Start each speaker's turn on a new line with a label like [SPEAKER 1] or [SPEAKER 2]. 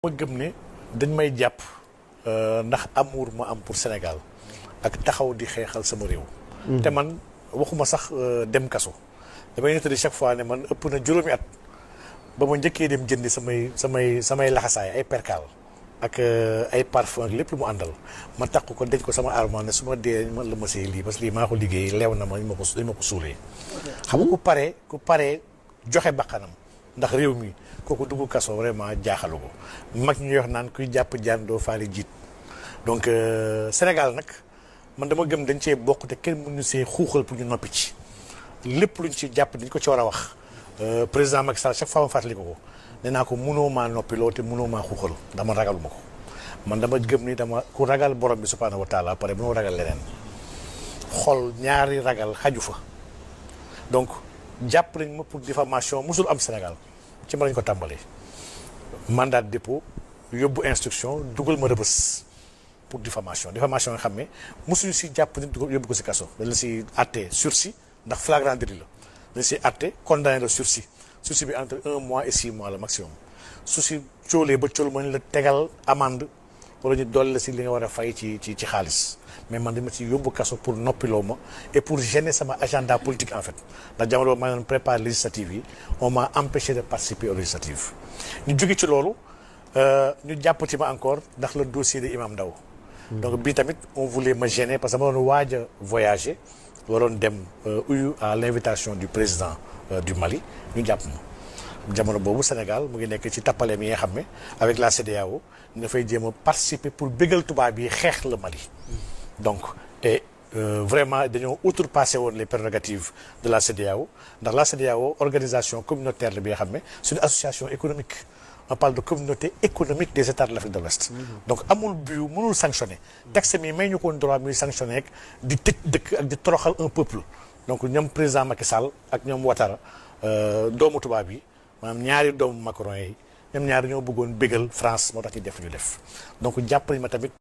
[SPEAKER 1] ma gëm ne dañ may jàpp ndax amour ma am pour Sénégal ak taxaw di xeexal sama réew. te man waxuma sax dem kaso. damay nettali chaque fois ne man ëpp na juróomi at ba ma njëkkee dem jëndi samay laxasaay ay perkaal ak ay parfum ak lépp lu mu àndal ma takk ko denc ko sama armoire ne su ma dee man la ma see lii parce que lii maa ko liggéey leew na ma dañ ma ko suulee. xam nga ku paree joxe bakkanam ndax réew mi kooku dugg kaso vraiment jaaxalu ko mag ñuy wax naan kuy jàpp jaan doo faale jiit donc Sénégal nag man dama gëm dañ cee bokk te kenn mënu see xuuxal pour ñu noppi ci lépp luñ ci jàpp dañ ko ci war a wax président Macky Sall chaque fois ma fàttali ko nee naa ko mënoo maa noppiloo te mënoo maa xuuxal ndax man ragaluma ko man dama gëm ni dama ku ragal borom bi subhanahu wa taala pare mënoo ragal leneen xol ñaari ragal xaju fa donc jàpp nañ ma pour diffamation musul am Sénégal ci ma lañ ko tàmbalee mandat de dépôt yóbbu instruction dugal ma rëbës pour diffamation nga xam ne musuñu si jàpp nit yóbbu ko si kaso dañ la si àtte sursis ndax flagrant délit la dañ si àtte condamné la sursis bi entre 1 mois et 6 mois la maximum su si cóolee ba cóol ma ñu la tegal amende wala ñu dolli la si li nga war a fay ci xaalis mais man dama ci yóbbu kaso pour noppiloo ma et pour gêner sama agenda politique en fait ndax jamono boobu maa doon préparer législative yi on m'a empêché de participer aux législatives ñu jóge ci loolu ñu jàppati ma encore ndax le dossier de Imam Ndao donc bii tamit on voulait me gêner parce que ma doon waaj a voyager waroon dem uyu à l'invitation du président du Mali ñu jàpp ma jamono boobu Sénégal mu ngi nekk ci tappale mi nga xam ne avec la CEDEAO dafay jéem a participer pour bégal tubaab yi xeex le Mali donc et vraiment dañoo outrepassé woon les prérogatives de la CEDEAO ndax la CEDEAO organisation communautaire la bi nga xam ne c'est une association économique on parle de communauté économique des États de l'Afrique de l'Ouest donc amul bu mënul sanctionner texte mi may ñu koon droit muy sanctionner ak di tëj dëkk ak di toroxal un peuple donc ñoom président Macky Sall ak ñoom Ouattara doomu tubaab yi maanaam ñaari doomu Macron yi ñoom ñaari ñoo bëggoon bégal France moo tax ñu def donc jàpp nañ ma tamit